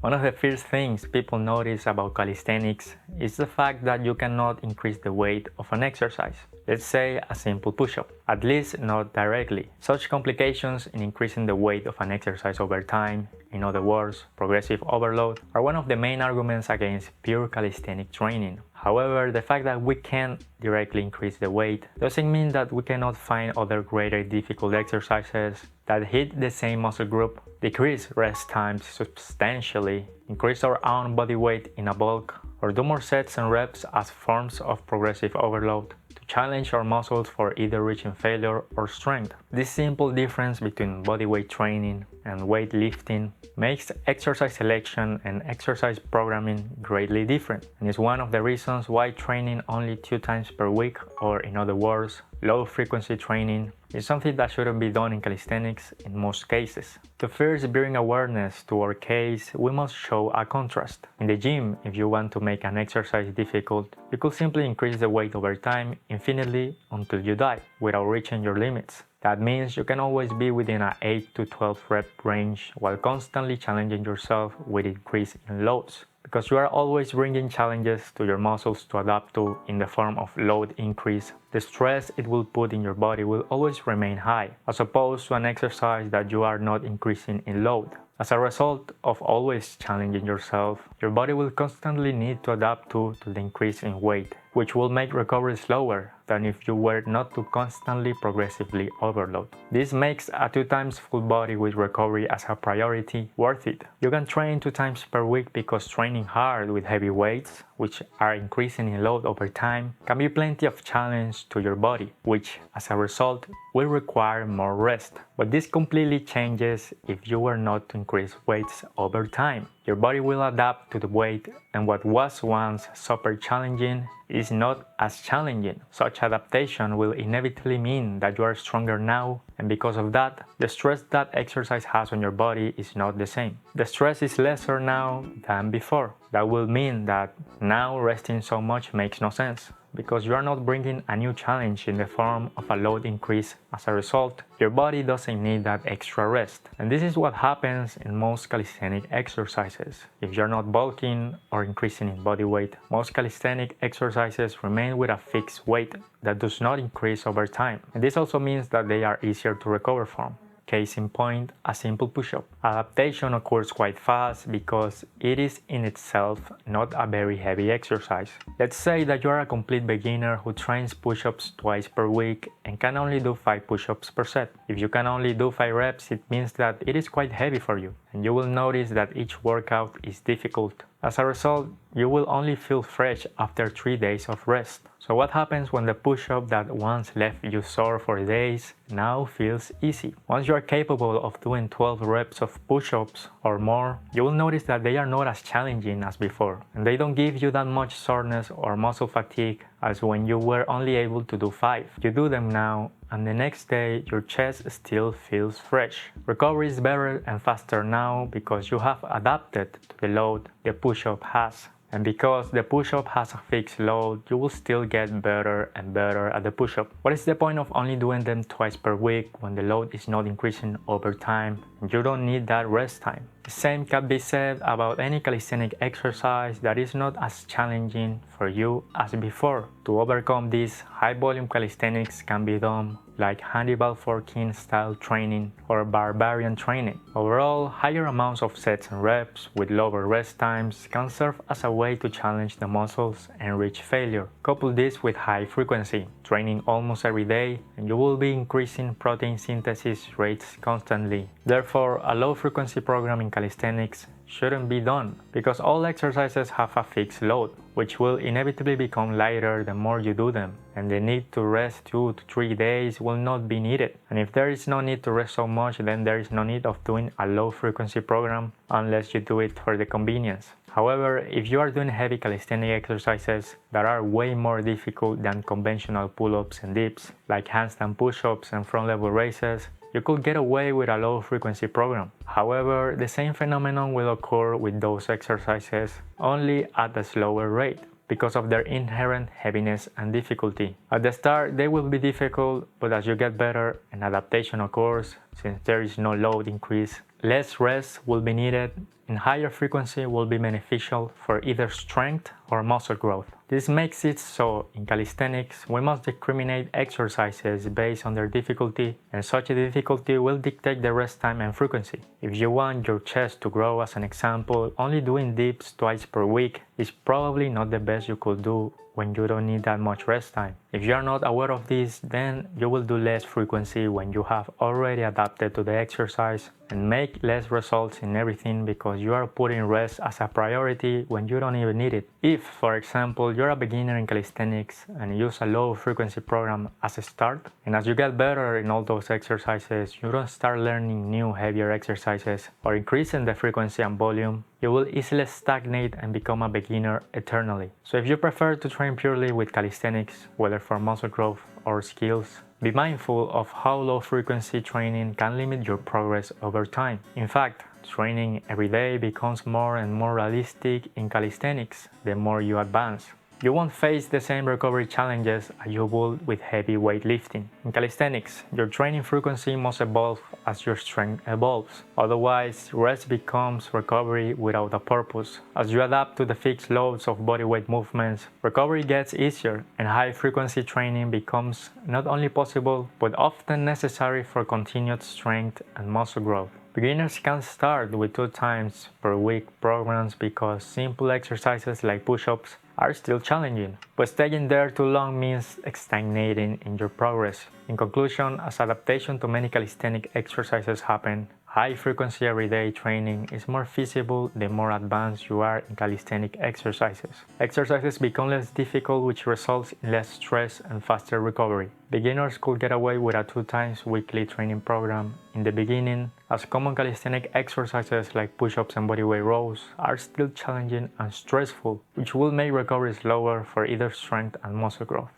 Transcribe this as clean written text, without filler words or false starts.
One of the first things people notice about calisthenics is the fact that you cannot increase the weight of an exercise. Let's say a simple push-up, at least not directly. Such complications in increasing the weight of an exercise over time, in other words, progressive overload, are one of the main arguments against pure calisthenic training. However, the fact that we can't directly increase the weight doesn't mean that we cannot find other greater difficult exercises that hit the same muscle group, decrease rest times substantially, increase our own body weight in a bulk, or do more sets and reps as forms of progressive overload to challenge our muscles for either reaching failure or strength. This simple difference between bodyweight training and weightlifting makes exercise selection and exercise programming greatly different, and is one of the reasons why training only 2 times per week, or in other words, low frequency training, is something that shouldn't be done in calisthenics in most cases. To first bring awareness to our case, we must show a contrast. In the gym, if you want to make an exercise difficult, you could simply increase the weight over time infinitely until you die, without reaching your limits. That means you can always be within an 8 to 12 rep range while constantly challenging yourself with increase in loads, because you are always bringing challenges to your muscles to adapt to in the form of load increase. The stress it will put in your body will always remain high, as opposed to an exercise that you are not increasing in load. As a result of always challenging yourself, your body will constantly need to adapt to the increase in weight, which will make recovery slower than if you were not to constantly progressively overload. This makes a 2 times full body with recovery as a priority worth it. You can train 2 times per week because training hard with heavy weights, which are increasing in load over time, can be plenty of challenge to your body, which as a result will require more rest. But this completely changes if you were not to increase weights over time. Your body will adapt to the weight, and what was once super challenging is not as challenging. Such adaptation will inevitably mean that you are stronger now, and because of that, the stress that exercise has on your body is not the same. The stress is lesser now than before. That will mean that now resting so much makes no sense, because you are not bringing a new challenge in the form of a load increase. As a result, your body doesn't need that extra rest. And this is what happens in most calisthenic exercises. If you're not bulking or increasing in body weight, most calisthenic exercises remain with a fixed weight that does not increase over time. And this also means that they are easier to recover from. Case in point, a simple push-up. Adaptation occurs quite fast because it is in itself not a very heavy exercise. Let's say that you are a complete beginner who trains push-ups twice per week and can only do 5 push-ups per set. If you can only do 5 reps, it means that it is quite heavy for you, and you will notice that each workout is difficult. As a result, you will only feel fresh after 3 days of rest. So what happens when the push-up that once left you sore for days now feels easy? Once you are capable of doing 12 reps of push-ups or more, you will notice that they are not as challenging as before, and they don't give you that much soreness or muscle fatigue as when you were only able to do 5. You do them now, and the next day your chest still feels fresh. Recovery is better and faster now because you have adapted to the load the push-up has. And because the push-up has a fixed load, you will still get better and better at the push-up. What is the point of only doing them twice per week when the load is not increasing over time and you don't need that rest time? The same can be said about any calisthenic exercise that is not as challenging for you as before. To overcome this, high volume calisthenics can be done like handball forking style training or barbarian training. Overall, higher amounts of sets and reps with lower rest times can serve as a way to challenge the muscles and reach failure. Couple this with high frequency training almost every day, and you will be increasing protein synthesis rates constantly. Therefore, a low frequency program in calisthenics shouldn't be done, because all exercises have a fixed load, which will inevitably become lighter the more you do them, and the need to rest 2 to 3 days will not be needed. And if there is no need to rest so much, then there is no need of doing a low frequency program unless you do it for the convenience. However, if you are doing heavy calisthenic exercises that are way more difficult than conventional pull-ups and dips, like handstand push-ups and front level raises, you could get away with a low frequency program. However, the same phenomenon will occur with those exercises, only at a slower rate, because of their inherent heaviness and difficulty. At the start, they will be difficult, but as you get better and adaptation occurs, since there is no load increase, less rest will be needed, and higher frequency will be beneficial for either strength or muscle growth. This makes it so in calisthenics we must discriminate exercises based on their difficulty, and such a difficulty will dictate the rest time and frequency. If you want your chest to grow, as an example, only doing dips twice per week is probably not the best you could do when you don't need that much rest time. If you are not aware of this, then you will do less frequency when you have already adapted to the exercise and make less results in everything because you are putting rest as a priority when you don't even need it. If, for example, you're a beginner in calisthenics and use a low frequency program as a start, and as you get better in all those exercises, you don't start learning new heavier exercises or increasing the frequency and volume, you will easily stagnate and become a beginner eternally. So if you prefer to train purely with calisthenics, whether for muscle growth or skills, be mindful of how low frequency training can limit your progress over time. In fact, training every day becomes more and more realistic in calisthenics the more you advance. You won't face the same recovery challenges as you would with heavy weightlifting. In calisthenics, your training frequency must evolve as your strength evolves. Otherwise, rest becomes recovery without a purpose. As you adapt to the fixed loads of bodyweight movements, recovery gets easier and high-frequency training becomes not only possible but often necessary for continued strength and muscle growth. Beginners can start with 2 times per week programs because simple exercises like push-ups are still challenging, but staying there too long means stagnating in your progress. In conclusion, as adaptation to many calisthenic exercises happen, high-frequency everyday training is more feasible the more advanced you are in calisthenic exercises. Exercises become less difficult, which results in less stress and faster recovery. Beginners could get away with a 2 times weekly training program in the beginning, as common calisthenic exercises like push-ups and bodyweight rows are still challenging and stressful, which will make recovery slower for either strength and muscle growth.